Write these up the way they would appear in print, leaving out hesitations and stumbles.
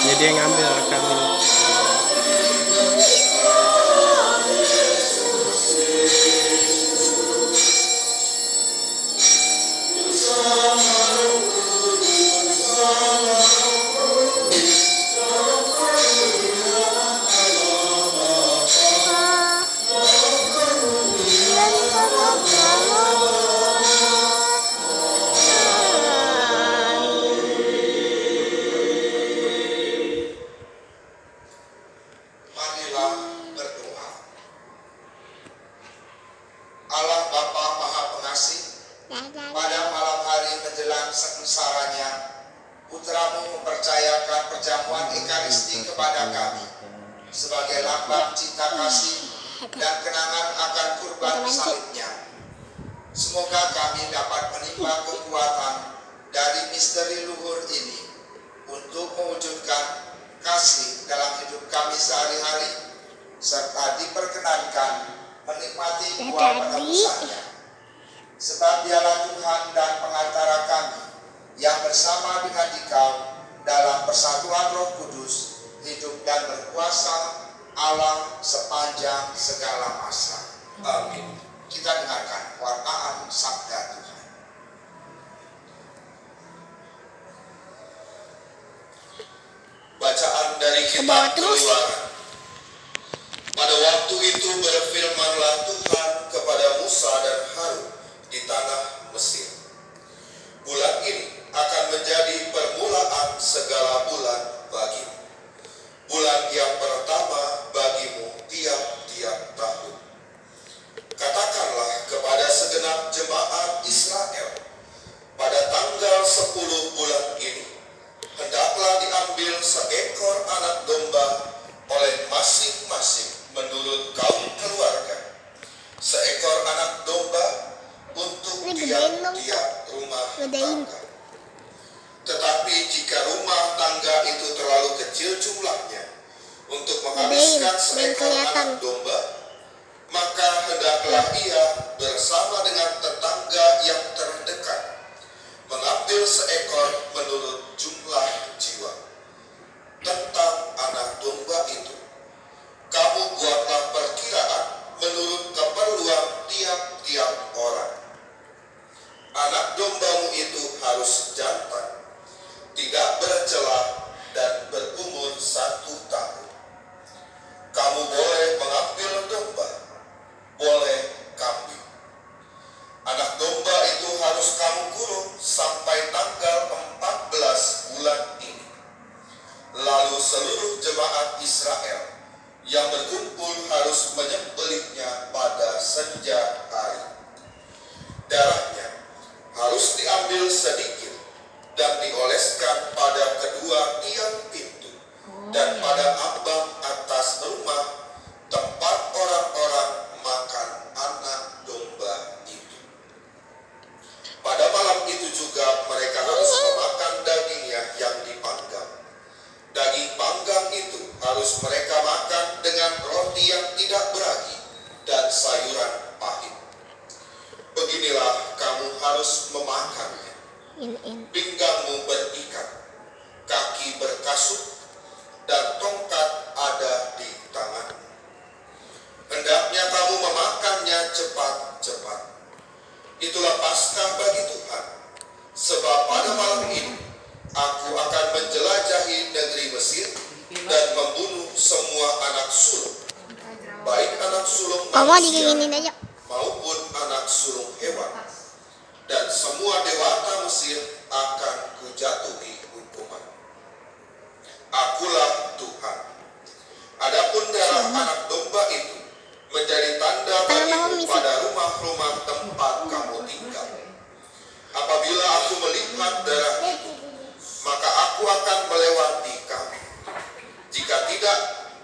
Ya dia ngambil rekam ini. Marilah berdoa. Allah Bapa Maha Pengasih, pada malam hari menjelang sengsaranya, Putramu mempercayakan perjamuan Ekaristi kepada kami sebagai lambang cinta kasih dan kenangan akan kurban salibnya. Semoga kami dapat menimba kekuatan dari misteri luhur ini untuk mewujudkan kasih dalam hidup kami sehari-hari, serta diperkenankan menikmati buah penebusannya. Sebab dialah Tuhan dan pengantara kami, yang bersama dengan Dikau dalam persatuan Roh Kudus, hidup dan berkuasa Allah sepanjang segala masa. Amin. Kita dengarkan wartaan sabda Tuhan. Bacaan dari kitab Keluaran. Pada waktu itu berfirmanlah Tuhan kepada Musa dan Harun di tanah Mesir. Bulan ini akan menjadi permulaan segala bulan bagimu. Bulan yang pertama bagimu tiap-tiap tahun. Katakanlah kepada segenap jemaat Israel, pada tanggal 10 bulan ini, hendaklah diambil seekor anak domba oleh masing-masing menurut kaum keluarga. Seekor anak domba untuk tiap-tiap rumah tangga. Tetapi jika rumah tangga itu terlalu kecil jumlahnya untuk menghabiskan seekor anak domba, maka hendaklah ia bersama dengan tetangga yang terdekat mengambil seekor menurut jumlah jiwa. Tentang anak domba itu, kamu buatlah perkiraan menurut keperluan tiap-tiap orang. Anak dombamu itu harus jantan, tidak bercela dan berumur 1 tahun. Kamu boleh mengambil domba, boleh kambing. Anak domba itu harus kamu kurung sampai tanggal 14 bulan ini. Lalu seluruh jemaat Israel yang berkumpul harus menyembelihnya pada senja hari. Darahnya harus diambil sedikit dan dioleskan pada kedua tiang pintu dan pada ambang atas rumah tempat orang-orang makan anak domba itu. Pada malam itu juga mereka harus memakan dagingnya yang dipanggang. Daging panggang itu harus mereka makan dengan roti yang tidak beragi dan sayuran pahit. Beginilah kamu harus memakannya. Pinggangmu berikat, kaki berkasut, dan tongkat ada di tanganmu. Hendaknya kamu memakannya cepat-cepat. Itulah Paskah bagi Tuhan. Sebab pada malam ini aku akan menjelajahi negeri Mesir dan membunuh semua anak sulung, baik anak sulung manusia maupun anak sulung hewan, dan semua dewata Mesir akan kujatuhi hukuman. Akulah Tuhan. Adapun darah anak domba itu menjadi tanda bagimu pada rumah-rumah tempat kamu tinggal. Apabila aku melihat darah itu, maka aku akan melewati kamu. Jika tidak,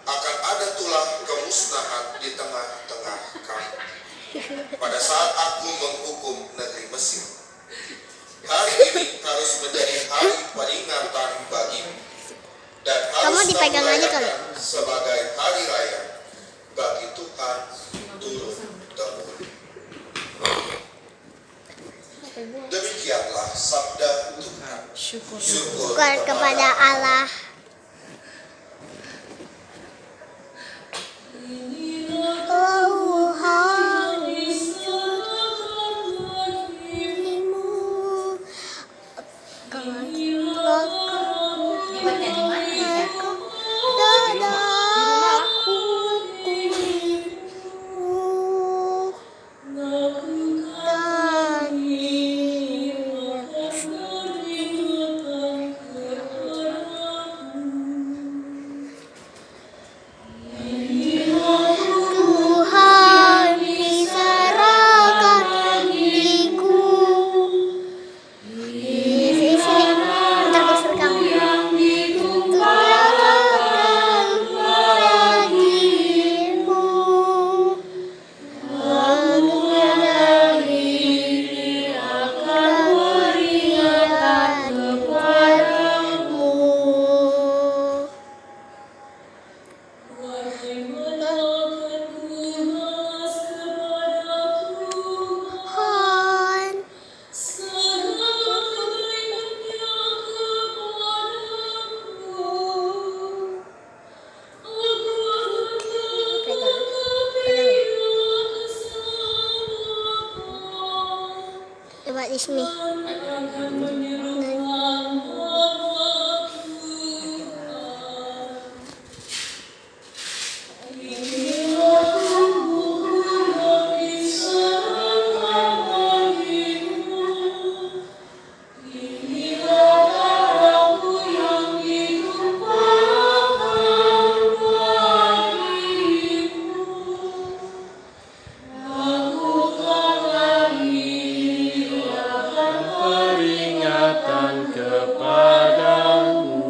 akan ada tulah kemusnahan di tengah-tengah kamu pada saat aku menghukum negeri Mesir. Hari ini harus menjadi hari peringatan bagimu, dan harus kamu rayakan sebagai hari raya bagi Tuhan turun-temurun. Demikianlah sabda Tuhan. Syukur kepada Allah. Coba di sini. Peringatan kepadamu.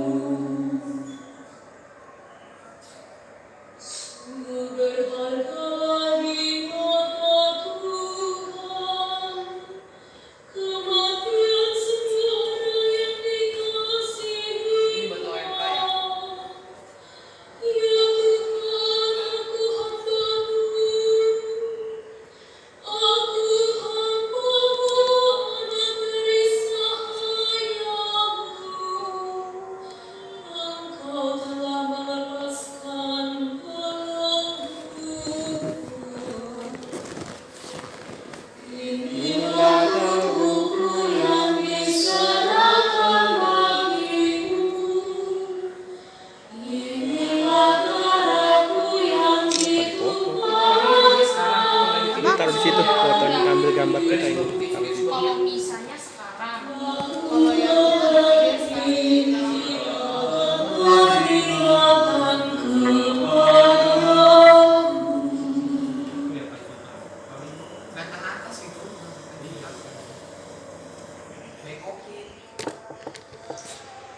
Taruh di situ fotonya, ambil gambar kita ini. Kalau misalnya sekarang,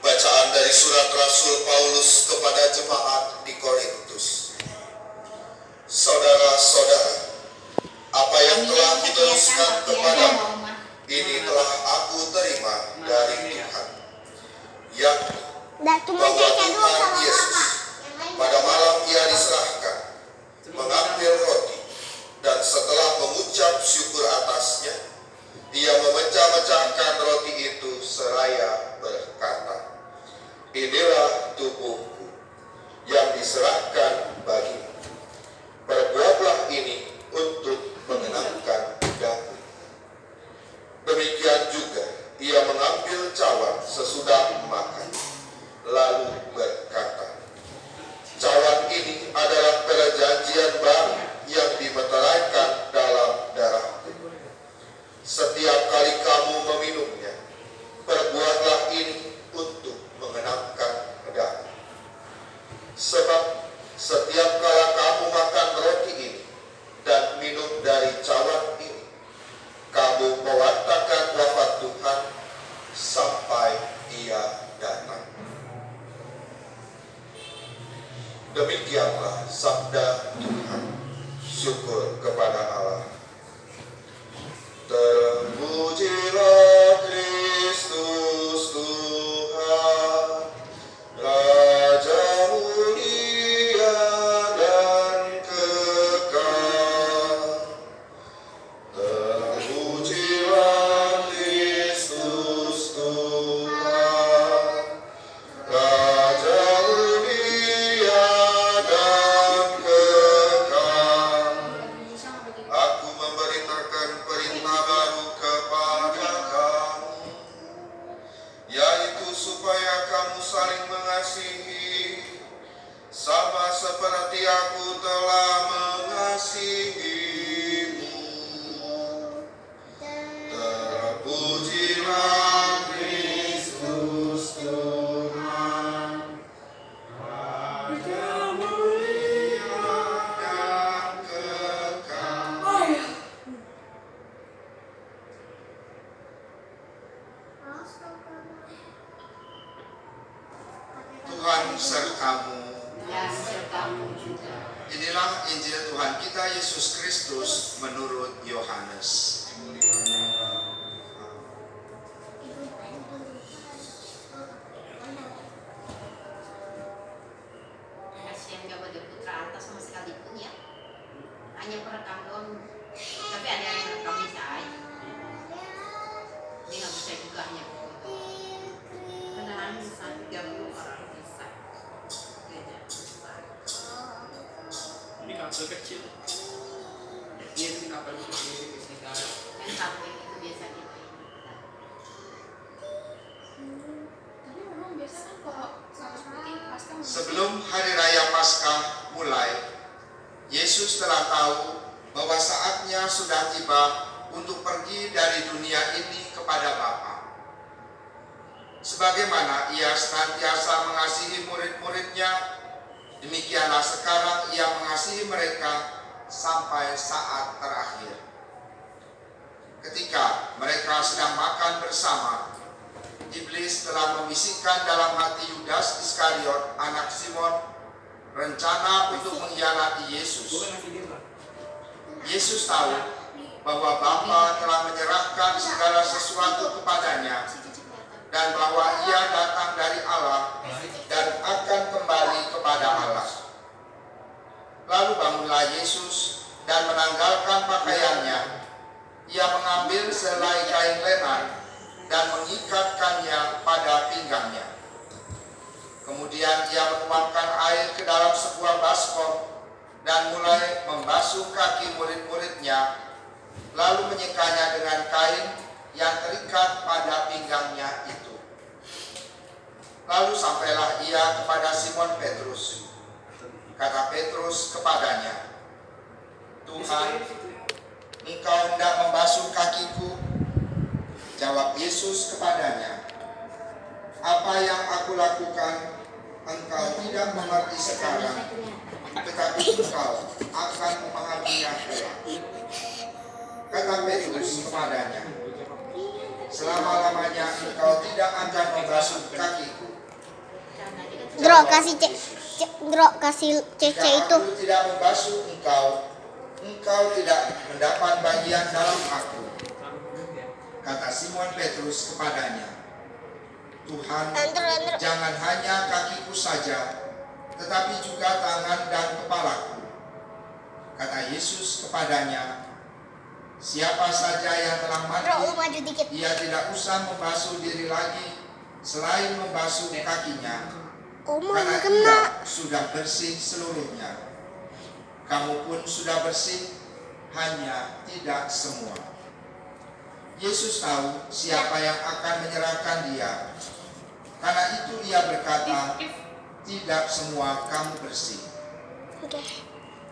Bacaan dari surat Rasul Paulus kepada jemaat di Korintus. Saudara-saudara, apa yang telah diteruskan kepadamu, ini telah aku terima dari Tuhan, yakni bahwa Tuhan Yesus pada malam ia diserahkan, mengambil roti, dan setelah mengucap syukur atasnya, ia memecah-mecahkan roti itu seraya berkata, "Inilah tubuhku yang diserahkan bagimu. Perbuatlah ini untuk mengenangkan aku." Demikian juga ia mengambil cawan sesudah makan, lalu berkata, "Cawan ini adalah perjanjian baru yang dimeteraikan dalam darahku. Setiap kali kamu meminumnya, perbuatlah ini untuk mengenangkan aku. Sebab setiap kali kamu makan roti ini dan minum dari cawan ini, kamu mewartakan wafat Tuhan sampai ia datang." Demikianlah sabda Tuhan. Syukur kepada Allah. Terpujilah Kristus Tuhan, Raja mulia dan kekal. Terpujilah Kristus Tuhan, Raja mulia dan kekal. supaya kamu saling mengasihi, sama seperti aku telah mengasihimu. Terpujilah Kristus Tuhan. Kemuliaan dan kekal. Tuhan sertamu. Dan sertamu juga. Inilah Injil Tuhan kita Yesus Kristus menurut Yohanes. Kasihan gak ada putra atas sama sekalipun ya. Hanya perekam doang. Tapi ada yang rekam bisa aja. Dia gak bisa juga hanya foto. Beneran bisa 30 orang bisa. Gereja besar. Ini kapsul kecil. Iya sih kapsul kecil. Yang satu itu biasa kita ini. Tapi memang biasa kan kalau saus putih pasti Sebelum hari raya Paskah mulai, Yesus telah tahu bahwa saatnya sudah tiba untuk pergi dari dunia ini kepada Bapa. Sebagaimana ia senantiasa mengasihi murid-muridnya, demikianlah sekarang ia mengasihi mereka sampai saat terakhir. Ketika mereka sedang makan bersama, Iblis telah membisikkan dalam hati Yudas Iskariot, anak Simon, rencana untuk mengkhianati Yesus. Yesus tahu bahwa Bapa telah menyerahkan segala sesuatu kepadanya dan bahwa ia datang dari Allah dan akan kembali kepada Allah. Lalu bangunlah Yesus dan menanggalkan pakaiannya. Ia mengambil selai kain lenan dan mengikatkannya pada pinggangnya. Kemudian ia menuangkan air ke dalam sebuah baskom dan mulai membasuh kaki murid-muridnya, lalu menyekanya dengan kain yang terikat pada pinggangnya itu. Lalu sampailah ia kepada Simon Petrus. Kata Petrus kepadanya, "Tuhan, engkau hendak membasuh kakiku?" Jawab Yesus kepadanya, "Apa yang aku lakukan engkau tidak mengerti sekarang, tetapi engkau akan memahaminya kelak." Kata Petrus kepadanya, "Selama-lamanya engkau tidak akan membasuh kakiku." Kasih CC "Jika itu. aku tidak membasuh engkau, engkau tidak mendapat bagian dalam aku." Kata Simon Petrus kepadanya, "Tuhan, jangan hanya kakiku saja, tetapi juga tangan dan kepalaku." Kata Yesus kepadanya, "Siapa saja yang telah mati, ia tidak usah membasuh diri lagi selain membasuh kakinya, karena ia sudah bersih seluruhnya. Kamu pun sudah bersih, hanya tidak semua." Yesus tahu siapa yang akan menyerahkan dia. Karena itu ia berkata, "Tidak semua kamu bersih."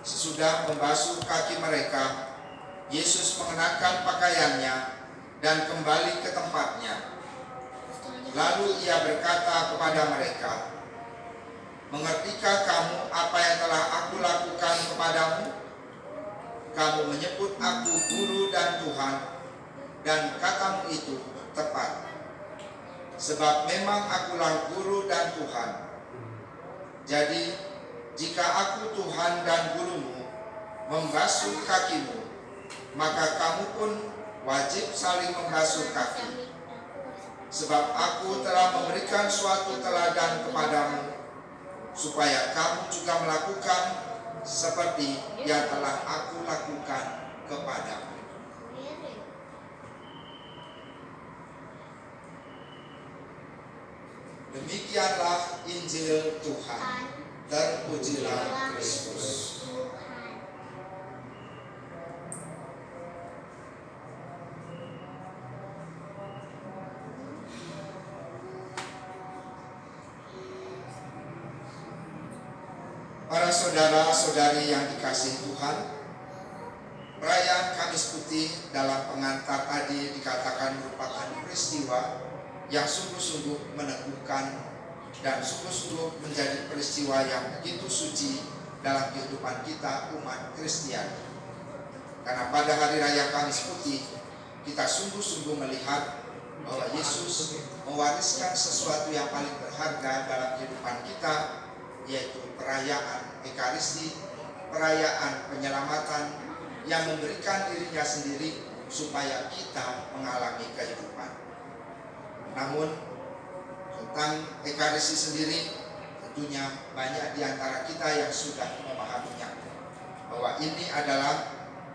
Sesudah membasuh kaki mereka, Yesus mengenakan pakaiannya dan kembali ke tempatnya. Lalu ia berkata kepada mereka, "Mengertikah kamu apa yang telah aku lakukan kepadamu? Kamu menyebut aku guru dan Tuhan, dan katamu itu tepat. Sebab memang akulah guru dan Tuhan. Jadi, jika aku Tuhan dan gurumu membasuh kakimu, maka kamu pun wajib saling membasuh kaki. Sebab aku telah memberikan suatu teladan kepadamu, supaya kamu juga melakukan seperti yang telah aku lakukan kepadamu." Demikianlah Injil Tuhan. Terpujilah Kristus. Para saudara-saudari yang dikasihi Tuhan, perayaan Kamis Putih dalam pengantar tadi dikatakan merupakan peristiwa yang sungguh-sungguh meneguhkan dan sungguh-sungguh menjadi peristiwa yang begitu suci dalam kehidupan kita umat Kristiani. Karena pada hari raya Kamis Putih kita sungguh-sungguh melihat bahwa Yesus mewariskan sesuatu yang paling berharga dalam kehidupan kita, yaitu perayaan Ekaristi, perayaan penyelamatan yang memberikan dirinya sendiri supaya kita mengalami kehidupan. Namun tentang Ekaristi sendiri tentunya banyak di antara kita yang sudah memahaminya, bahwa ini adalah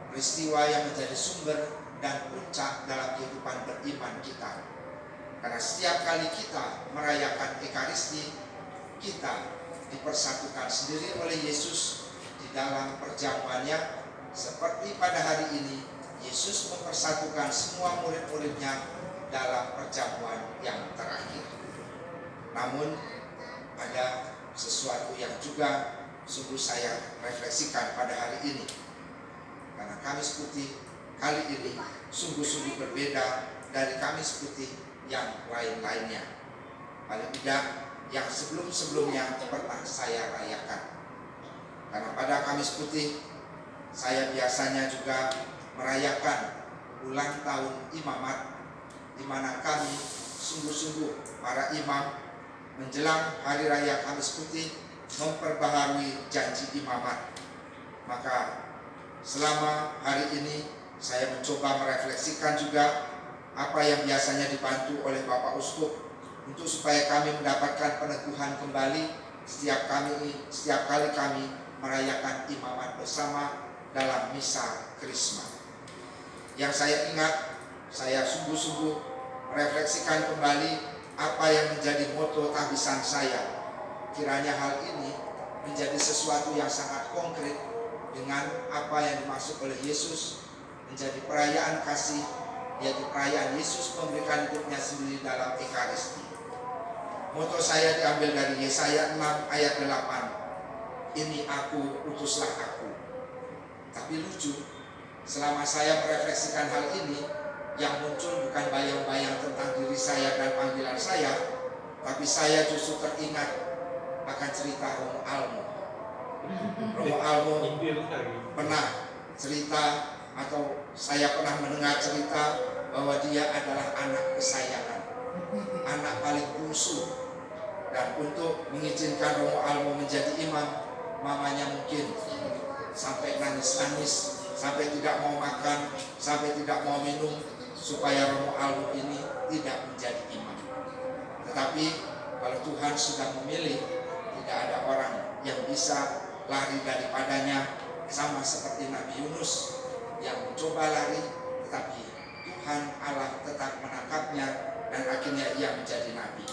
peristiwa yang menjadi sumber dan puncak dalam kehidupan beriman kita. Karena setiap kali kita merayakan Ekaristi, kita dipersatukan sendiri oleh Yesus di dalam perjamuannya. Seperti pada hari ini, Yesus mempersatukan semua murid-muridnya dalam perjamuan yang terakhir. Namun ada sesuatu yang juga sungguh saya refleksikan pada hari ini. Karena Kamis Putih kali ini sungguh-sungguh berbeda dari Kamis Putih yang lain-lainnya. Paling tidak yang sebelum-sebelumnya pernah saya rayakan. Karena pada Kamis Putih saya biasanya juga merayakan ulang tahun imamat, di mana kami sungguh-sungguh para imam menjelang hari raya Kamis Putih memperbaharui janji imamat. Maka selama hari ini saya mencoba merefleksikan juga apa yang biasanya dibantu oleh Bapak Uskup untuk supaya kami mendapatkan peneguhan kembali setiap kali kami merayakan imamat bersama dalam misa Krisma. Yang saya ingat, saya sungguh-sungguh merefleksikan kembali apa yang menjadi moto tabisan saya. Kiranya hal ini menjadi sesuatu yang sangat konkret dengan apa yang dimaksud oleh Yesus menjadi perayaan kasih, yaitu perayaan Yesus memberikan hidupnya sendiri dalam Ekaristi. Moto saya diambil dari Yesaya 6 ayat 8. Ini aku, utuslah aku. Tapi lucu, selama saya merefleksikan hal ini, yang muncul bukan bayang-bayang tentang diri saya dan panggilan saya, tapi saya justru teringat akan cerita Romo Almo. Romo Almo pernah cerita, atau saya pernah mendengar cerita bahwa dia adalah anak kesayangan, anak paling bungsu. Dan untuk mengizinkan Romo Almo menjadi imam, mamanya mungkin sampai nangis-nangis, sampai tidak mau makan, sampai tidak mau minum, supaya Romo Almo ini tidak menjadi imam. Tetapi kalau Tuhan sudah memilih, tidak ada orang yang bisa lari daripadanya, sama seperti Nabi Yunus yang mencoba lari, tetapi Tuhan Allah tetap menangkapnya dan akhirnya ia menjadi nabi.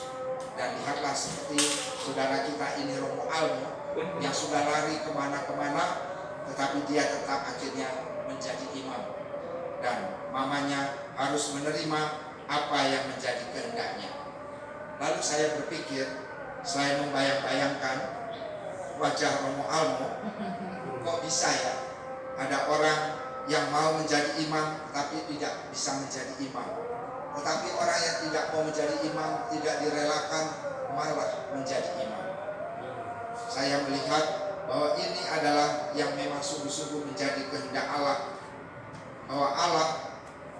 Dan lihatlah seperti saudara kita ini Romo Almo yang sudah lari kemana-kemana, tetapi dia tetap akhirnya menjadi imam. Dan mamanya harus menerima apa yang menjadi kehendaknya. Lalu saya berpikir, saya membayang-bayangkan wajah Romo Almo, kok bisa ya ada orang yang mau menjadi imam tapi tidak bisa menjadi imam. Tetapi orang yang tidak mau menjadi imam, tidak direlakan, malah menjadi imam. Saya melihat bahwa ini adalah yang memang sungguh-sungguh menjadi kehendak Allah, bahwa Allah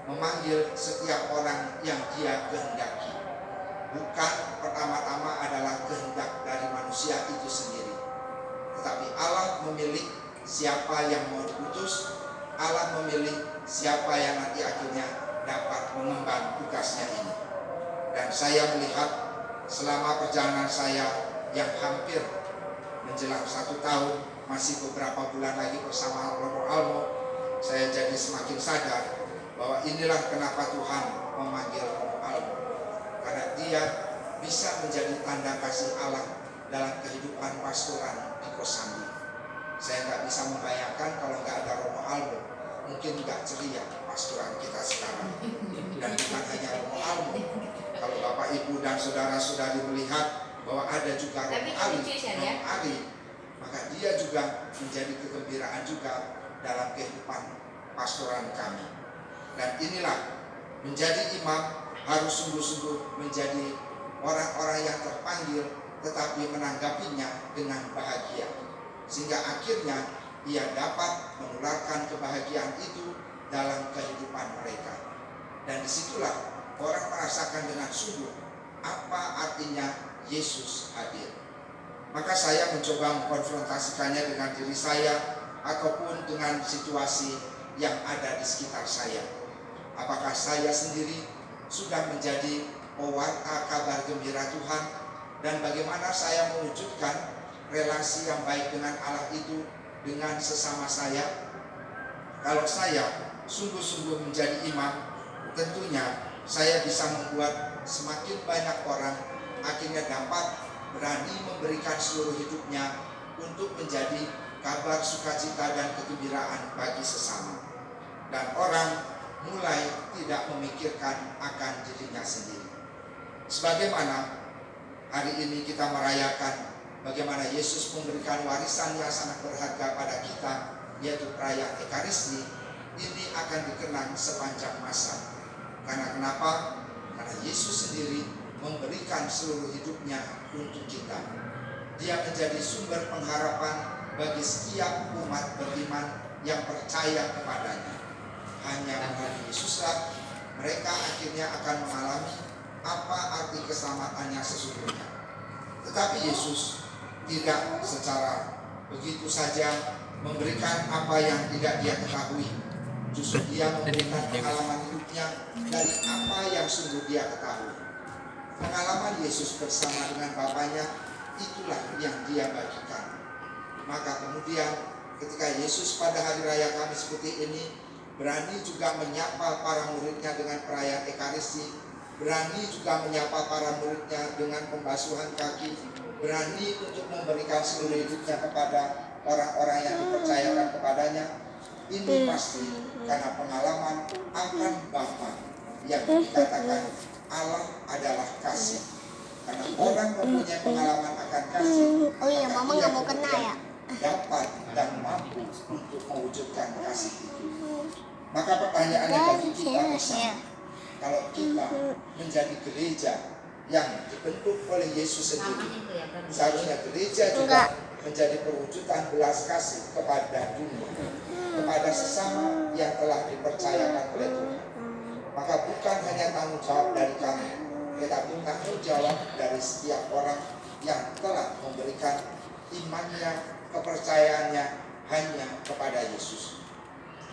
memanggil setiap orang yang Dia kehendaki. Bukan pertama-tama adalah kehendak dari manusia itu sendiri, tetapi Allah memilih siapa yang mau diutus. Allah memilih siapa yang nanti akhirnya dapat mengemban tugasnya ini. Dan saya melihat selama perjalanan saya yang hampir menjelang 1 tahun, masih beberapa bulan lagi bersama Romo Almo, saya jadi semakin sadar bahwa inilah kenapa Tuhan memanggil Romo Almo, karena dia bisa menjadi tanda kasih Allah dalam kehidupan pastoran di Kosambi. Saya nggak bisa membayangkan kalau nggak ada Romo Almo, mungkin nggak ceria pastoran kita sekarang. Dan bukan hanya Romo Almo, kalau Bapak Ibu dan saudara-saudari melihat bahwa ada juga Romo Ali maka dia juga menjadi kegembiraan juga dalam kehidupan pastoran kami. Dan inilah menjadi imam harus sungguh-sungguh menjadi orang-orang yang terpanggil tetapi menanggapinya dengan bahagia, sehingga akhirnya ia dapat menularkan kebahagiaan itu dalam kehidupan mereka. Dan disitulah orang merasakan dengan sungguh apa artinya Yesus hadir. Maka saya mencoba mengkonfrontasikannya dengan diri saya ataupun dengan situasi yang ada di sekitar saya. Apakah saya sendiri sudah menjadi pewarta kabar gembira Tuhan, dan bagaimana saya mewujudkan relasi yang baik dengan Allah itu dengan sesama saya? Kalau saya sungguh-sungguh menjadi imam, tentunya saya bisa membuat semakin banyak orang akhirnya dapat berani memberikan seluruh hidupnya untuk menjadi kabar sukacita dan kegembiraan bagi sesama. Dan orang mulai tidak memikirkan akan dirinya sendiri. Sebagaimana hari ini kita merayakan bagaimana Yesus memberikan warisan yang sangat berharga pada kita, yaitu perayaan Ekaristi, ini akan dikenang sepanjang masa. Karena kenapa? Karena Yesus sendiri memberikan seluruh hidupnya untuk kita. Dia menjadi sumber pengharapan bagi setiap umat beriman yang percaya kepadanya. Hanya melalui Yesuslah mereka akhirnya akan mengalami apa arti keselamatannya sesungguhnya. Tetapi Yesus tidak secara begitu saja memberikan apa yang tidak dia ketahui. Justru dia memberikan pengalaman hidupnya dari apa yang sungguh dia ketahui. Pengalaman Yesus bersama dengan Bapaknya, itulah yang dia bagikan. Maka kemudian ketika Yesus pada hari raya Kamis Putih ini berani juga menyapa para muridnya dengan perayaan Ekaristi, berani juga menyapa para muridnya dengan pembasuhan kaki, berani untuk memberikan seluruh hidupnya kepada orang-orang yang dipercayakan kepadanya. Ini pasti karena pengalaman akan Bapa yang dikatakan Allah adalah kasih. Karena orang mempunyai pengalaman akan kasih, Oh iya, mama nggak mau kena ya. dapat dan mampu untuk mewujudkan kasih itu. Maka pertanyaannya bagi kita bersama, kalau kita menjadi gereja yang dibentuk oleh Yesus sendiri, seharusnya gereja juga menjadi perwujudan belas kasih kepada dunia, kepada sesama yang telah dipercayakan oleh Tuhan. Maka bukan hanya tanggung jawab dari kami, tetapi tanggung jawab dari setiap orang yang telah memberikan imannya, kepercayaannya hanya kepada Yesus.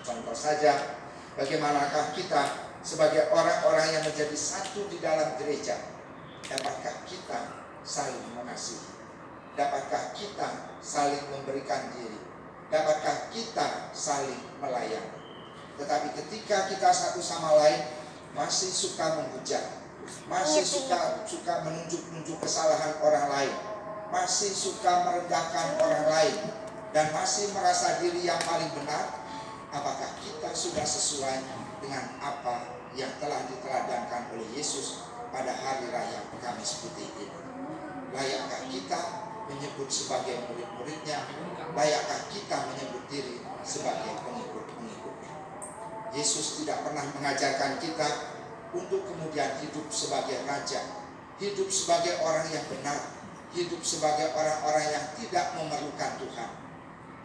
Contoh saja, bagaimanakah kita sebagai orang-orang yang menjadi satu di dalam gereja, dapatkah kita saling mengasihi? Dapatkah kita saling memberikan diri? Dapatkah kita saling melayani? Tetapi ketika kita satu sama lain masih suka menghujat, masih suka menunjuk-nunjuk kesalahan orang lain, masih suka merendahkan orang lain, dan masih merasa diri yang paling benar, apakah kita sudah sesuai dengan apa yang telah diteladankan oleh Yesus pada hari raya Kamis Putih ini? Layakkah kita menyebut sebagai murid-muridnya? Layakkah kita menyebut diri sebagai pengikut-pengikutnya? Yesus tidak pernah mengajarkan kita untuk kemudian hidup sebagai raja, hidup sebagai orang yang benar, hidup sebagai orang-orang yang tidak memerlukan Tuhan.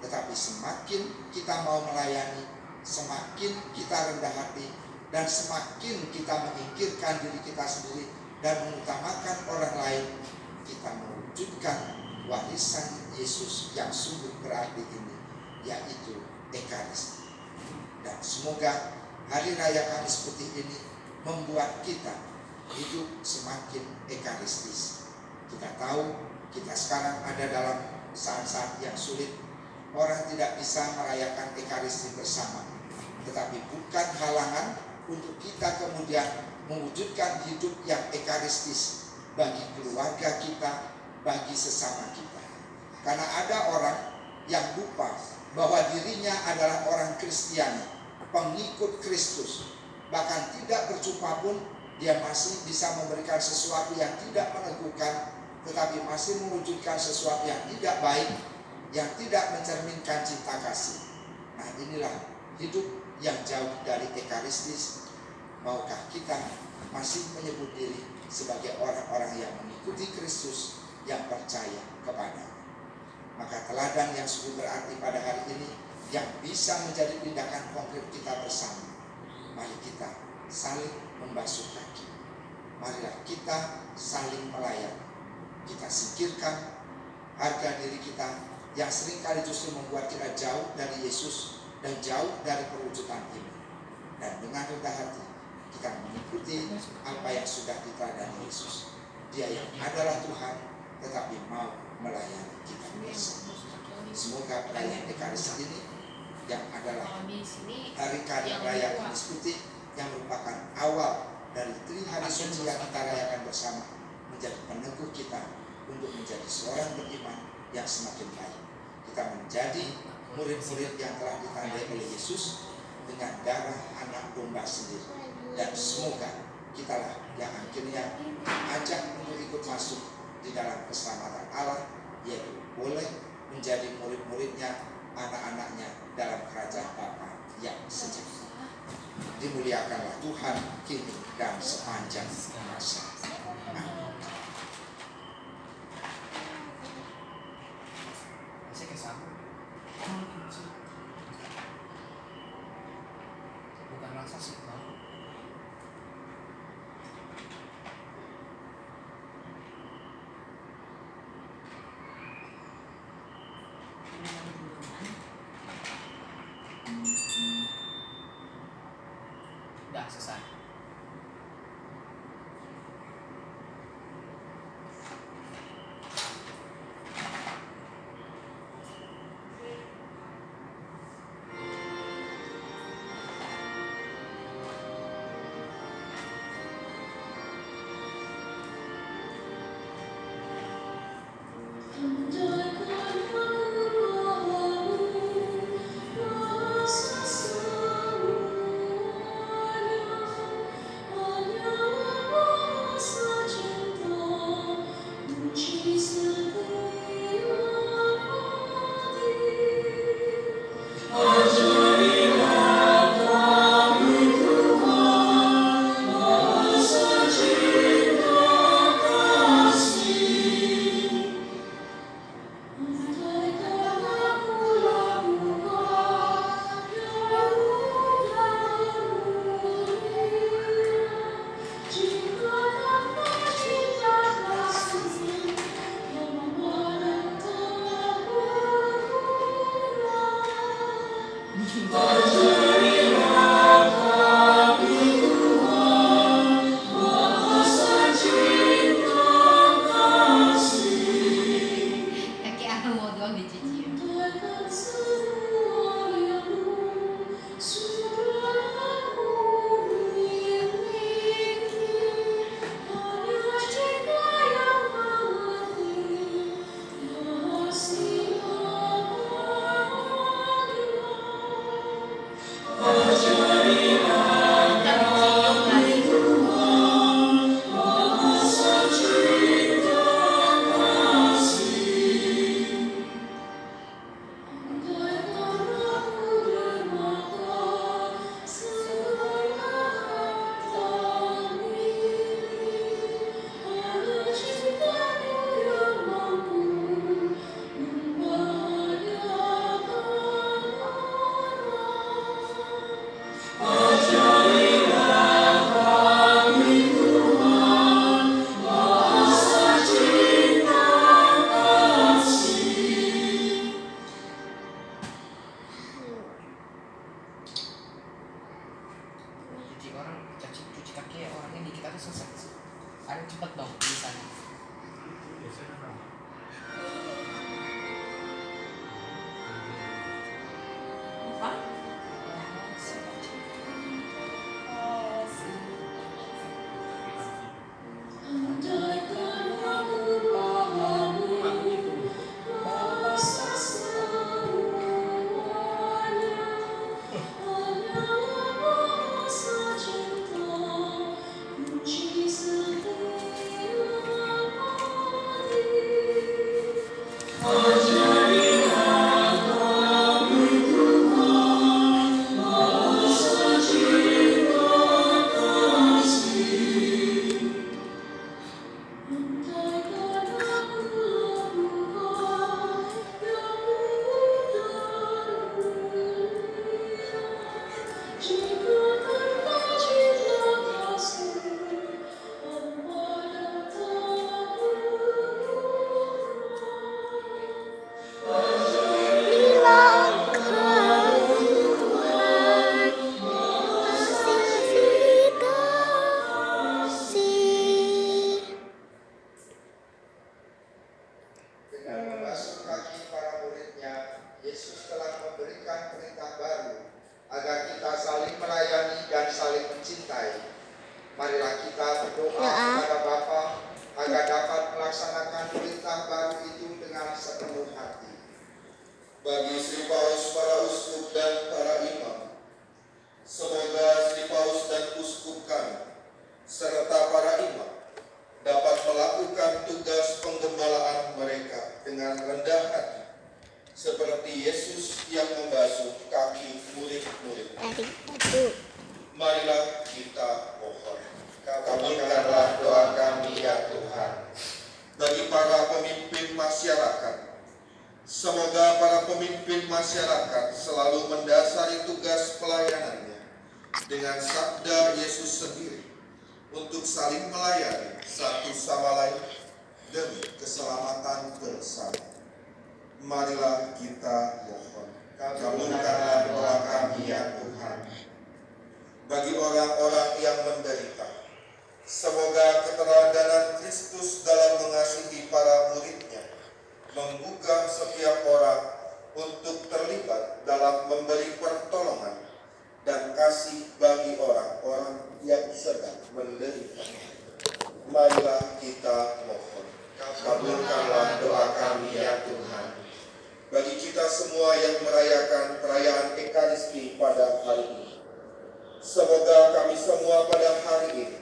Tetapi semakin kita mau melayani, semakin kita rendah hati, dan semakin kita menyingkirkan diri kita sendiri dan mengutamakan orang lain, kita mewujudkan warisan Yesus yang sungguh berarti ini, yaitu Ekaristi. Dan semoga hari raya Kamis Putih ini membuat kita hidup semakin ekaristis. Kita tahu kita sekarang ada dalam saat-saat yang sulit. Orang tidak bisa merayakan Ekaristi bersama, tetapi bukan halangan untuk kita kemudian mewujudkan hidup yang ekaristis bagi keluarga kita, bagi sesama kita. Karena ada orang yang lupa bahwa dirinya adalah orang Kristiani, pengikut Kristus. Bahkan tidak berjumpa pun dia masih bisa memberikan sesuatu yang tidak meneguhkan, tetapi masih mewujudkan sesuatu yang tidak baik. yang tidak mencerminkan cinta kasih. Nah, inilah hidup yang jauh dari ekaristis. Maukah kita masih menyebut diri sebagai orang-orang yang mengikuti Kristus, yang percaya kepada? Maka teladan yang sungguh berarti pada hari ini yang bisa menjadi tindakan konkret kita bersama. Mari kita saling membasuh kaki. Marilah kita saling melayani. Kita singkirkan harga diri kita yang seringkali justru membuat kita jauh dari Yesus dan jauh dari perwujudan iman. Dan dengan rendah hati kita mengikuti apa yang sudah diteladani Yesus. Dia yang adalah Tuhan tetapi mau melayani kita bersama. Semoga perayaan Ekaristi ini yang adalah hari raya Kamis Putih yang merupakan awal dari hari suci yang kita rayakan bersama menjadi peneguh kita untuk menjadi seorang beriman yang semakin baik. Kita menjadi murid-murid yang telah ditandai oleh Yesus dengan darah anak domba sendiri. Dan semoga kitalah yang akhirnya ajak untuk ikut masuk di dalam keselamatan Allah, yaitu boleh menjadi murid-muridnya, anak-anaknya dalam kerajaan Bapa yang sejahtera. Dimuliakanlah Tuhan kini dan sepanjang masa. Amin. Bukan rasa sih, udah selesai. Dengan membasuh kaki para muridnya, Yesus telah memberikan perintah baru agar kita saling melayani dan saling mencintai. Marilah kita berdoa kepada Bapa agar dapat melaksanakan perintah baru itu dengan sepenuh hati. Bagi Sri Paus, para uskup dan para imam, semoga Sri Paus dan uskup kami serta para imam dapat melakukan tugas penggembalaan mereka dengan rendah hati, seperti Yesus yang membasuh kaki murid-murid. Marilah kita mohon. Kabulkanlah doa kami ya Tuhan. Bagi para pemimpin masyarakat, semoga para pemimpin masyarakat selalu mendasari tugas pelayanannya dengan sabda Yesus sendiri untuk saling melayani satu sama lain demi keselamatan bersama. Marilah kita mohon. Kabulkanlah doa kami ya Tuhan. Bagi orang-orang yang menderita, semoga keteladanan Kristus dalam mengasihi para muridnya menggugah setiap orang untuk terlibat dalam memberi pertolongan dan kasih bagi orang-orang yang sedang menderita. Marilah kita mohon. Kabulkanlah doa kami ya Tuhan. Bagi kita semua yang merayakan perayaan Ekaristi pada hari ini, semoga kami semua pada hari ini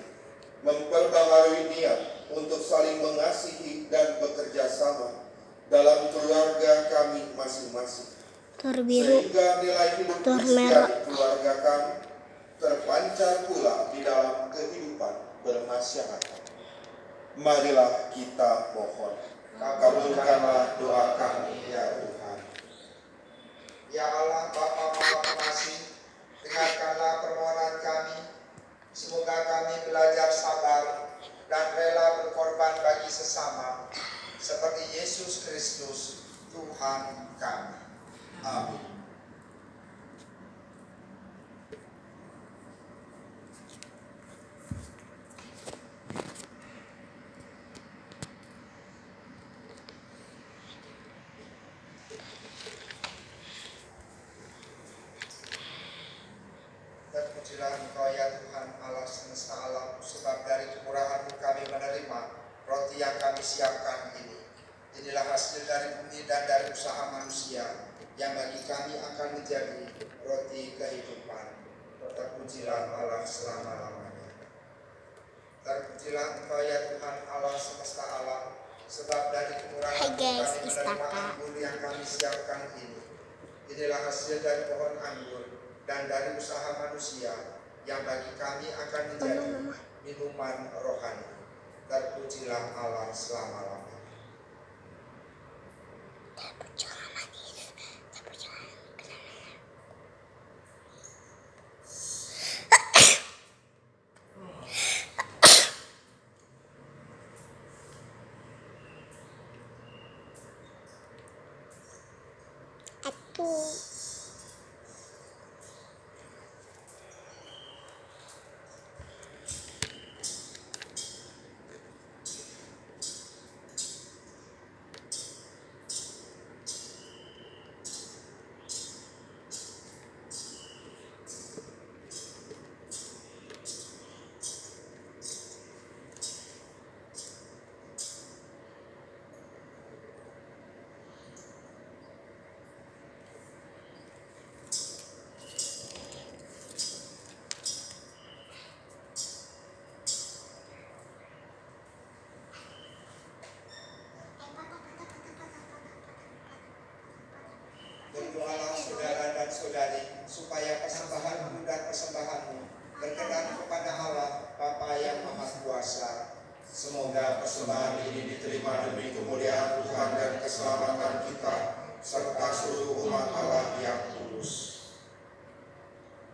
memperbaharui niat untuk saling mengasihi dan bekerja sama dalam keluarga kami masing-masing. Sehingga nilai hidup Kristiani keluarga kami terpancar pula di dalam kehidupan bermasyarakat. Marilah kita mohon. Kabulkanlah doa kami ya Tuhan. Ya Allah Bapa Maha Pengasih, dengarkanlah permohonan kami. Semoga kami belajar sabar dan rela berkorban bagi sesama, seperti Yesus Kristus Tuhan kami. Amin. Terpujilah Engkau ya Tuhan Allah semesta alam, sebab dari kemurahan-Mu kami menerima roti yang kami siapkan ini. Inilah hasil dari bumi dan dari usaha manusia, yang bagi kami akan menjadi roti kehidupan. Terpujilah Allah selama-lamanya. Terpujilah Engkau ya Tuhan Allah semesta alam, sebab dari kemurahan-Mu kami menerima anggur yang kami siapkan ini. Inilah hasil dari pohon anggur dan dari usaha manusia, yang bagi kami akan menjadi minuman rohani. Terpujilah Allah selama-lamanya. Berdoalah saudara dan saudari, supaya persembahanmu dan persembahanmu berkenan kepada Allah Bapa yang Maha Kuasa. Semoga persembahan ini diterima demi kemuliaan Tuhan dan keselamatan kita, serta seluruh umat Allah yang kudus.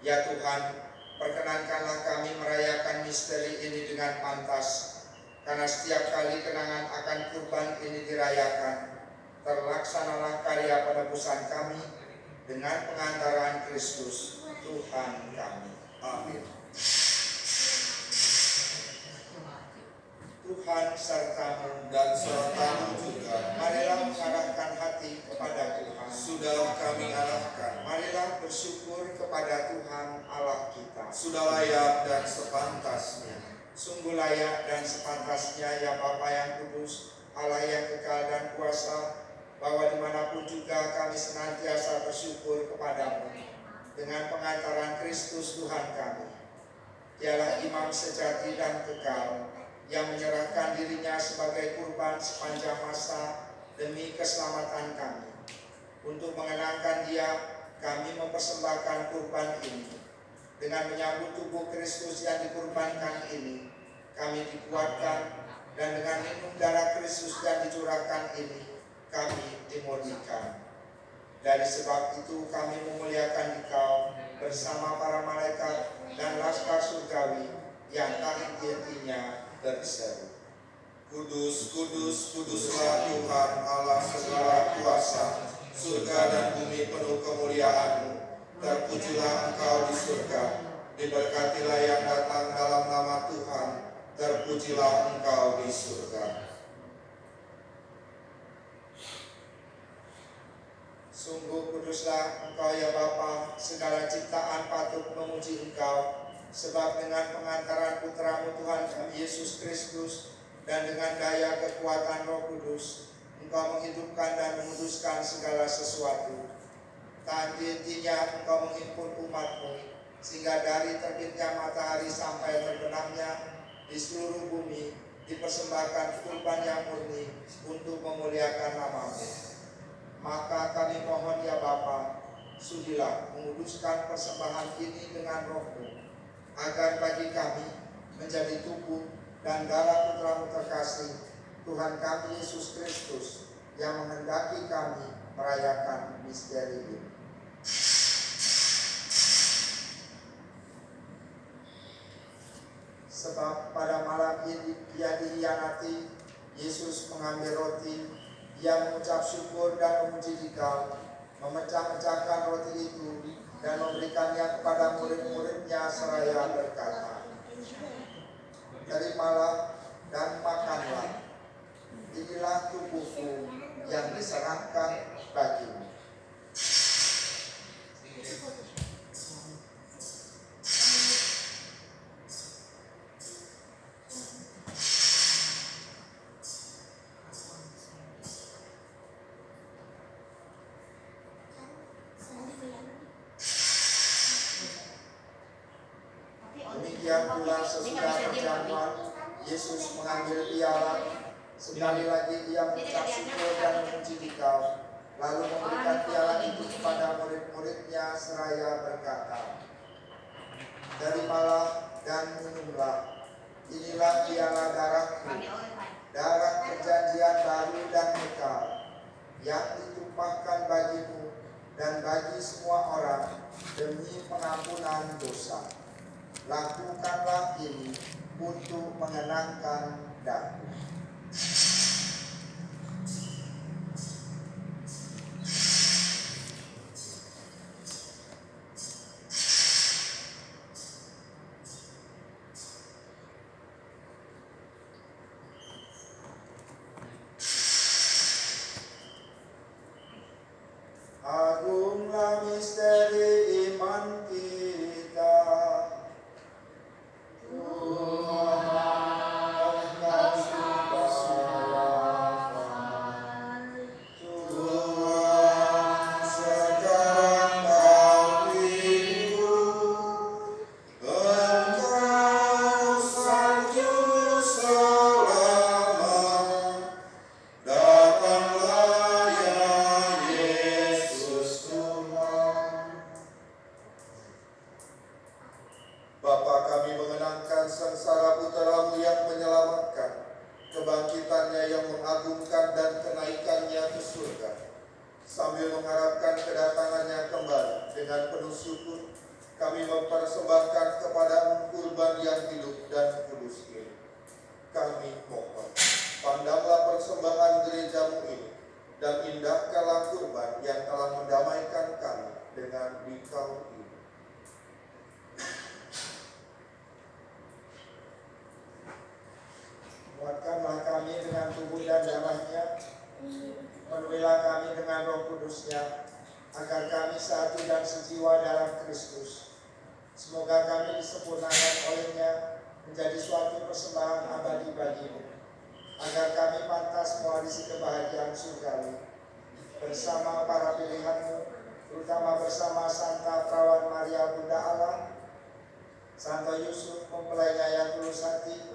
Ya Tuhan, perkenankanlah kami merayakan misteri ini dengan pantas, karena setiap kali kenangan akan kurban ini dirayakan, terlaksanalah karya penebusan kami dengan pengantaran Kristus Tuhan kami. Amin. Tuhan sertamu Dan sertamu juga. Marilah sudah layak dan sepantasnya. Sungguh layak dan sepantasnya ya Bapa yang kudus, Allah yang kekal dan kuasa, bahwa dimanapun juga kami senantiasa bersyukur kepadamu dengan pengantaran Kristus Tuhan kami. Dialah imam sejati dan kekal yang menyerahkan dirinya sebagai kurban sepanjang masa demi keselamatan kami. Untuk mengenangkan Dia, kami mempersembahkan kurban ini. Dengan menyambut tubuh Kristus yang dikurbankan ini, kami dikuatkan, dan dengan minum darah Kristus yang dicurahkan ini, kami dimurnikan. Dari sebab itu kami memuliakan Dikau bersama para malaikat dan laskar surgawi yang tak henti-hentinya berseru, Kudus, kudus, kuduslah Tuhan Allah segala kuasa, surga dan bumi penuh kemuliaan-Mu. Terpujilah Engkau di surga, diberkatilah yang datang dalam nama Tuhan, terpujilah Engkau di surga. Sungguh kuduslah Engkau ya Bapa, segala ciptaan patut memuji Engkau, sebab dengan pengantaran Putra-Mu Tuhan kami Yesus Kristus dan dengan daya kekuatan Roh Kudus, Engkau menghidupkan dan menguduskan segala sesuatu. Tak henti-hentinya Engkau menghimpun umat-Mu, sehingga dari terbitnya matahari sampai terbenamnya di seluruh bumi dipersembahkan kurban yang murni untuk memuliakan nama-Mu. Maka kami mohon ya Bapa, sudilah menguduskan persembahan ini dengan Roh-Mu, agar bagi kami menjadi tubuh dan darah Putra-Mu terkasih, Tuhan kami Yesus Kristus, yang menghendaki kami merayakan misteri ini. Sebab pada malam ini Dia dihianati, Yesus mengambil roti, Dia mengucap syukur dan memuji Dikau, memecah-mecahkan roti itu dan memberikannya kepada murid-muridnya seraya berkata, terimalah dan makanlah, inilah tubuhku yang diserahkan bagimu. Demikian pula sesudah perjamuan, Yesus mengambil piala, sekali lagi Ia mengucap syukur dan memuji Dikau, lalu memberikan piala itu kepada murid-muridnya seraya berkata, terimalah dan minumlah, inilah piala darahku, darah perjanjian baru dan kekal, yang ditumpahkan bagimu dan bagi semua orang demi pengampunan dosa. Lakukanlah ini untuk mengenangkan Daku. Agunglah misteri iman kita. Bapa, kami mengenangkan sengsara Putra-Mu yang menyelamatkan, kebangkitannya yang mengagumkan dan kenaikannya ke surga. Sambil mengharapkan kedatangannya kembali dengan penuh syukur, kami mempersembahkan kepada-Mu kurban yang hidup dan kudus ini. Kami mohon, pandanglah persembahan gereja-Mu ini, dan indahkanlah kurban yang telah mendamaikan kami dengan Dikau ini. Kuatkanlah kami dengan tubuh dan darah-Nya, penuhilah kami dengan Roh Kudus-Nya, agar kami satu dan sejiwa dalam Kristus, Semoga kami disempurnakan olehnya menjadi suatu persembahan abadi bagimu, agar kami pantas mewarisi kebahagiaan surgawi bersama para pilihanmu, terutama bersama Santa Perawan Maria Bunda Allah, Santo Yusuf mempelainya yang tulus hati,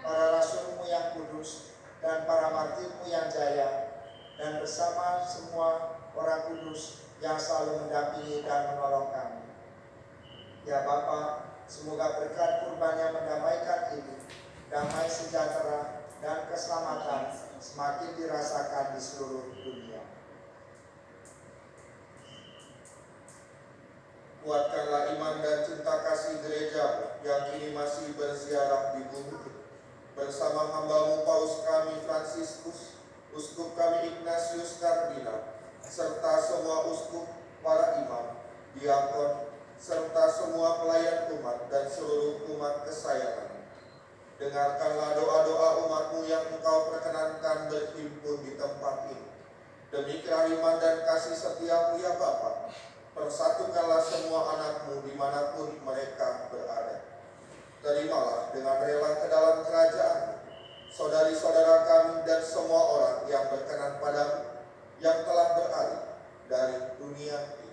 para rasulmu yang kudus, dan para martirmu yang jaya, dan bersama semua orang kudus yang selalu mendampingi dan menolong kami. Ya Bapa, semoga berkat kurbannya mendamaikan ini, damai sejahtera dan keselamatan semakin dirasakan di seluruh dunia. Kuatkanlah iman dan cinta kasih gereja yang kini masih berziarah di bumi. Bersama hamba-Mu Paus kami Fransiskus, Uskup kami Ignatius Kardinal, serta semua uskup, para imam, diakon, serta semua pelayan umat dan seluruh umat kesayangan. Dengarkanlah doa-doa umat-Mu yang Engkau perkenankan berhimpun di tempat ini. Demi kerahiman dan kasih setiap ya Bapa, persatukanlah semua anak-Mu dimanapun mereka berada. Terimalah dengan rela ke dalam kerajaan-Mu saudari-saudara kami dan semua orang yang berkenan padamu, yang telah beralih dari dunia ini.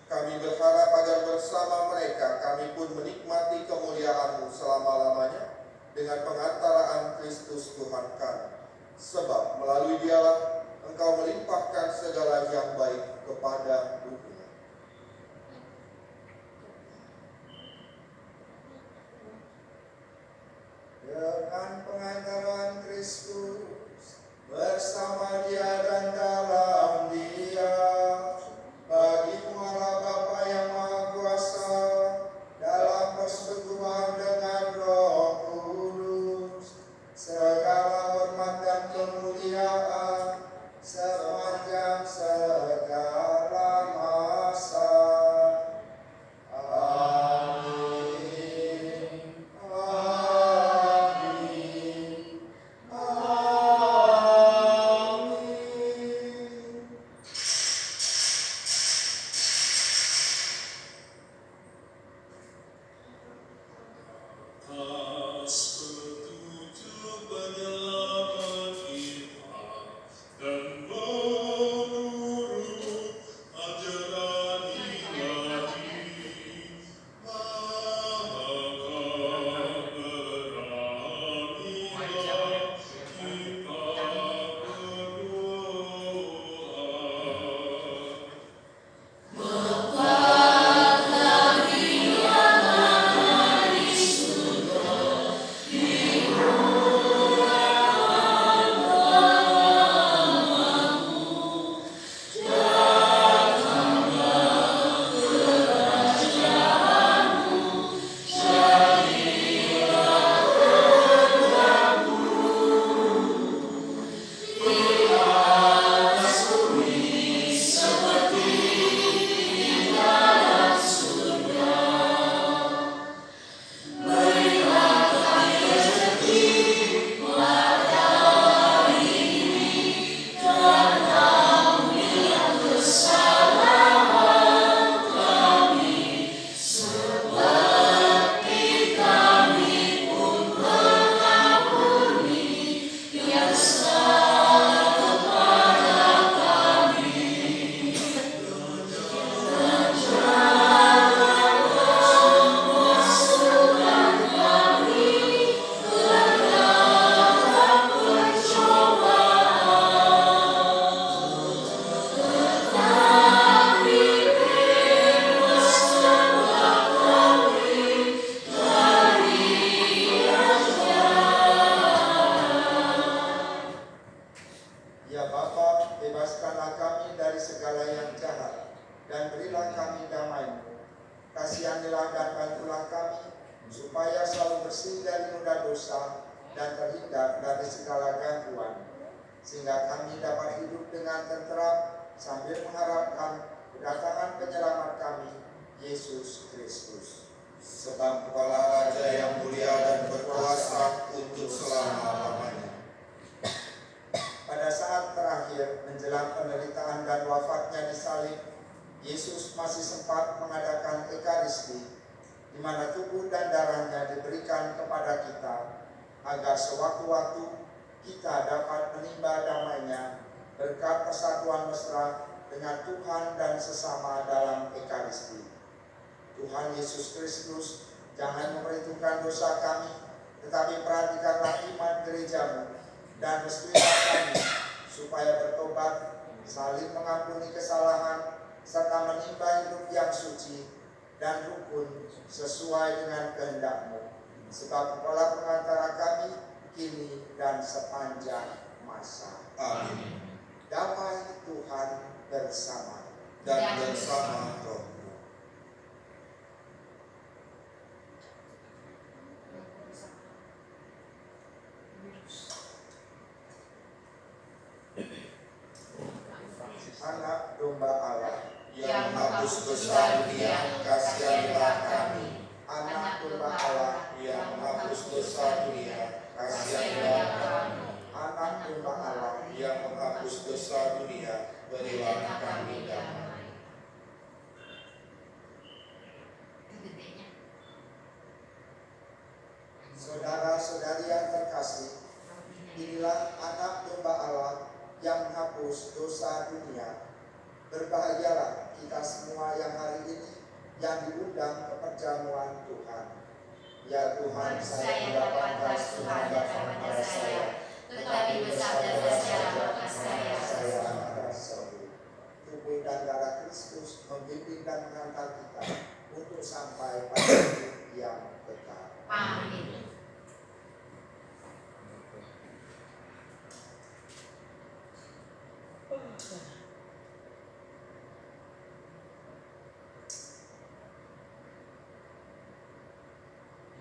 Kami berharap agar bersama mereka kami pun menikmati kemuliaan-Mu selama-lamanya dengan pengantaraan Kristus Tuhan kami. Sebab melalui Dialah Engkau melimpahkan segala yang baik kepada dunia. Dengan pengantaran Kristus, bersama Dia dan dalam Dia, bagi-Mu Allah Bapa yang Maha Kuasa, dalam persekutuan dengan Roh Kudus, segala hormat dan kemuliaan sepanjang segala masa. Amin. Amin. Amin. Atas petunjuk penyelamat kita dan menurut ajaran ilahi, maka beranilah kita berdoa. Ya Bapa, bebaskanlah kami dari segala yang jahat, dan berilah kami damai-Mu. Kasihanilah dan bantulah kami, supaya selalu bersih dari noda dosa dan terhindar dari segala gangguan, sehingga kami dapat hidup dengan tenteram sambil mengharapkan kedatangan penyelamat kami, Yesus Kristus. Sebab Engkaulah Raja yang mulia dan berkuasa untuk selama-lamanya. Pada saat terakhir sempat mengadakan Ekaristi, di mana tubuh dan darahnya diberikan kepada kita, agar sewaktu-waktu kita dapat menimba damainya berkat persatuan mesra dengan Tuhan dan sesama dalam Ekaristi. Tuhan Yesus Kristus, jangan memperhitungkan dosa kami, tetapi perhatikanlah iman gerejamu dan restuilah kami supaya bertobat, saling mengampuni kesalahan, serta menimba hidup yang suci dan rukun sesuai dengan kehendak-Mu. Sebab Engkaulah pengantara kami kini dan sepanjang masa. Amin. Damai Tuhan bersama Dan bersama rohmu. Anak domba Allah, Yang menghapus dosa dunia, kasihanlah kami. anak domba Allah, Yang menghapus dosa dunia, kasihanlah kami. anak domba Allah, Yang menghapus dosa dunia, berilah kami damai. Gedenya. saudara-saudari yang terkasih, inilah anak domba Allah yang menghapus dosa dunia. Berbahagialah kita semua yang hari ini yang diundang ke perjamuan Tuhan. Ya Tuhan, saya tidak pantas Tuhan datang kepada saya, Tetapi bersabda saja maka saya akan sembuh. Tubuh dan darah Kristus membimbing dan mengantar kita untuk sampai pada hidup yang kekal. Amin.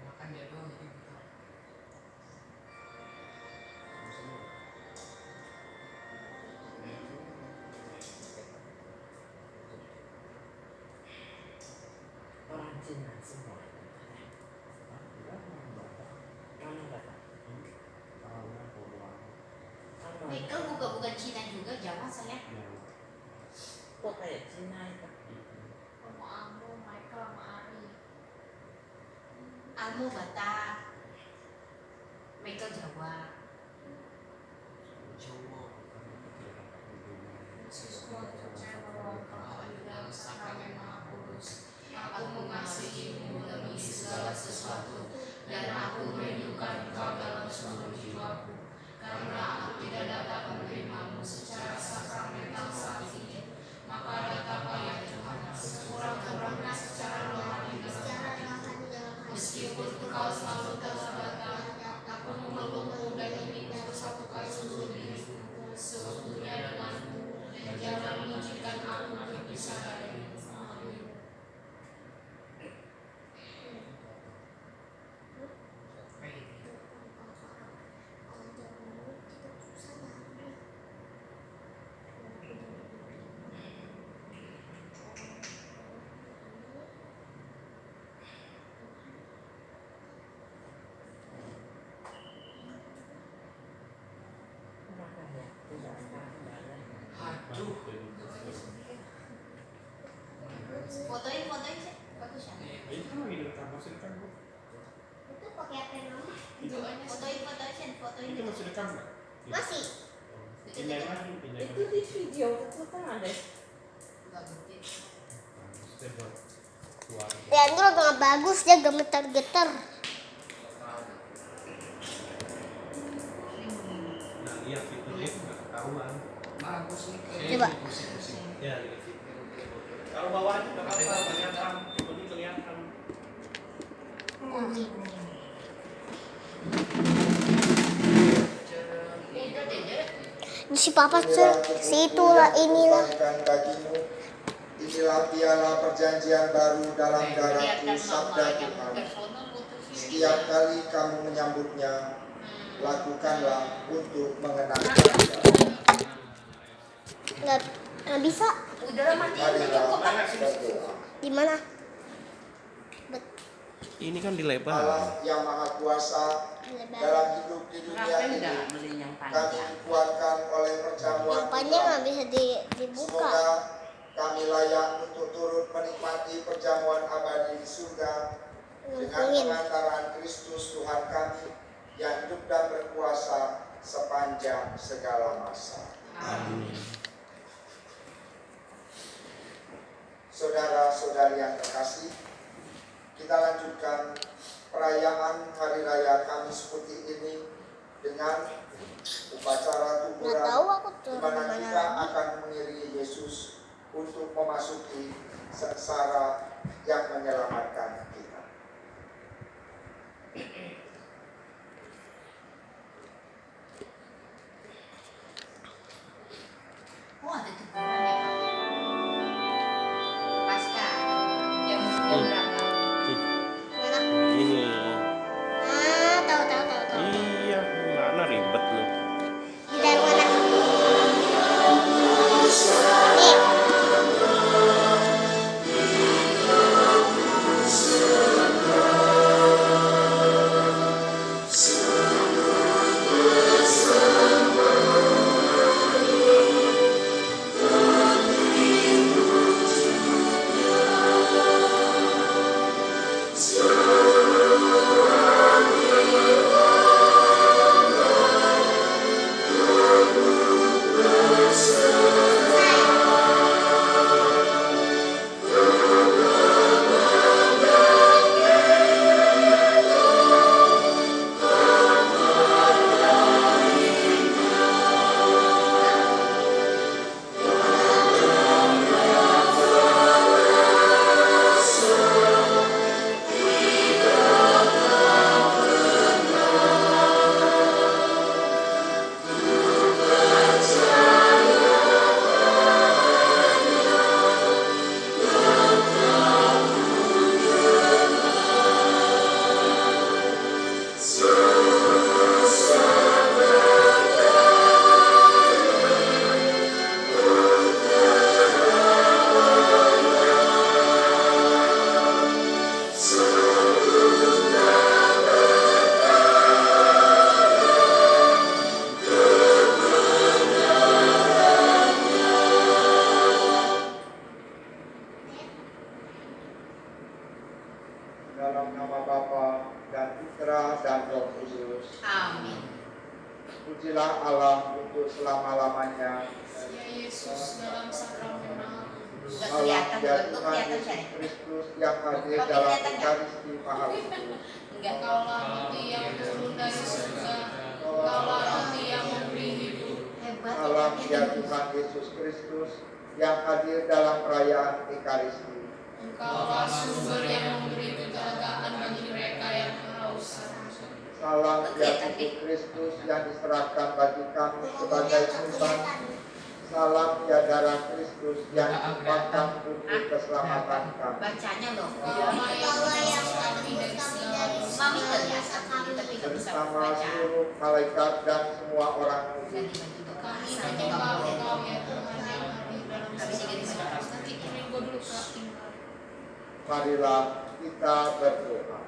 Makan dia doang gitu. Orang Cina semua. Mana Bapak? Michael bukan Cina juga, Jawa saya. Kok kayak Cina itu? Kamu Ambo, Michael sama Ari. Almu Batak. Michael Jawa. Yesusku percaya bahwa Engkau ada dalam sakramen Maha Kudus. Aku mengasihimu lebih segala sesuatu, dan aku merindukan Engkau dalam seluruh jiwaku. Karena aku tidak dapat menerimamu secara sakramental saat ini, maka datanglah ya Tuhan, sekurang-kurangnya secara rohani dalam hatiku. Meskipun Engkau selalu telah datang, aku memelukmu dan ingin mempersatukan seluruh diriku seutuhnya denganmu, dan jangan mengizinkan aku berpisah darimu. Amin. Kenapa ya? Tidak ada. Aduh. Fotoin sih. Bagus ya. Itu kan lagi direkam, masih direkam Bu. Itu pakai apa mama? Doanya Fotoin. Itu masih direkam nggak? Masih. Pindahin lagi, pindahin Itu di video itu kan ada. Enggak betul. Step buat keluar. Ya itu nggak bagus, dia gemetar-getar. Nah, lihat fiturnya nggak ketahuan. Bagus nih. Coba. Ya, lihat. Kalau bawah juga apa-apa, kelihatan. Itu ini kelihatan. Udah deh. Ini si papa si itulah inilah. Tumpahkan bagimu. Inilah piala perjanjian baru dalam darahku, sabda Tuhan. Setiap kali kamu menyambutnya, lakukanlah untuk mengenangnya. Nggak bisa. Udah lah mati. Marilah berdoa. Di mana? Ini kan dilebar. Allah yang maha kuasa dalam hidup di dunia Kenapa ini, enggak beli yang kami panjang? dikuatkan oleh perjamuan Yang panjang Tuhan. nggak bisa dibuka. Semoga kami layak untuk turut menikmati perjamuan abadi di surga dengan pengantaran Kristus Tuhan kami yang hidup dan berkuasa sepanjang segala masa. Amin. Saudara-saudari yang terkasih, kita lanjutkan perayaan Hari Raya Kamis Putih ini dengan upacara Nggak kuburan, tahu aku di turun mana mana kita lagi. akan mengiringi Yesus untuk memasuki sengsara yang menyelamatkan kita. Oh, ada kuburan ya, Pak? Pasca. Jam berapa? Mana? Ini. Tahu. Iya, mana ribet lu. Di dalam mana? Nih. Dalam nama Bapa dan Putra dan Roh Kudus. Amin. Pujilah Allah untuk selama-lamanya. Ya Yesus dalam sakramen Maha Kudus. Nggak Allah kelihatan, ya nggak Tuhan kelihatan, Yesus Syari. Kristus yang hadir Kok dalam kelihatan nggak? Ekaristi Maha Kudus. Enggak. Engkaulah roti yang turun dari surga, Engkaulah roti yang memberi hidup. Hebat Salam ya. ya Tuhan Yesus Kristus yang hadir dalam perayaan Ekaristi. Engkaulah sumber yang memberi kelegaan bagi mereka yang kehausan. Salam ya tubuh Kristus yang diserahkan bagi kami sebagai kurban. Salam ya darah Kristus yang ditumpahkan untuk keselamatan kami. Bacanya loh. Engkaulah yang Engkaulah yang menebus kami dari segala Mami dosa. kelihatan tapi nggak bisa Bersama baca. seluruh malaikat dan semua orang Ganti kudus. baju tuh. Kami Saja nggak menyembah boleh. Engkau ya Tuhan yang hadir dalam Nggak bisa ganti segala baju. dosa. Nanti kirim gue dulu ke tinggal. Marilah kita berdoa.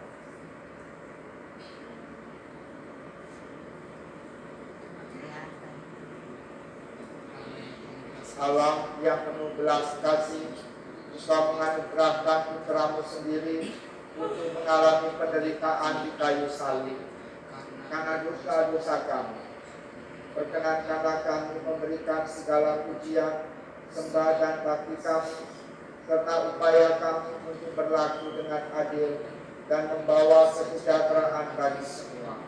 Allah yang penuh belas kasih, Engkau menganugerahkan putramu sendiri untuk mengalami penderitaan di kayu salib karena dosa-dosa kami. Perkenankanlah kami memberikan segala pujian, sembah dan bakti kami, serta upaya kami untuk berlaku dengan adil dan membawa kesejahteraan bagi semua.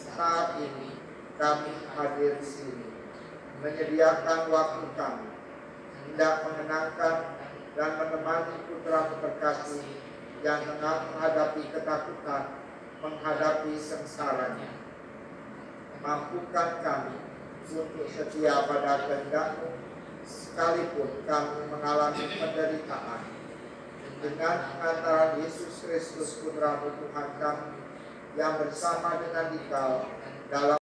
Saat ini kami hadir di sini, menyediakan waktu kami, hendak mengenangkan dan menemani putra terkasih yang tengah menghadapi ketakutan, menghadapi sengsaranya. Mampukan kami untuk setia pada kehendak-Mu, sekalipun kami mengalami penderitaan. Dengan pengantaran Yesus Kristus Putra-Mu Tuhan kami, yang bersama dengan Dikau dalam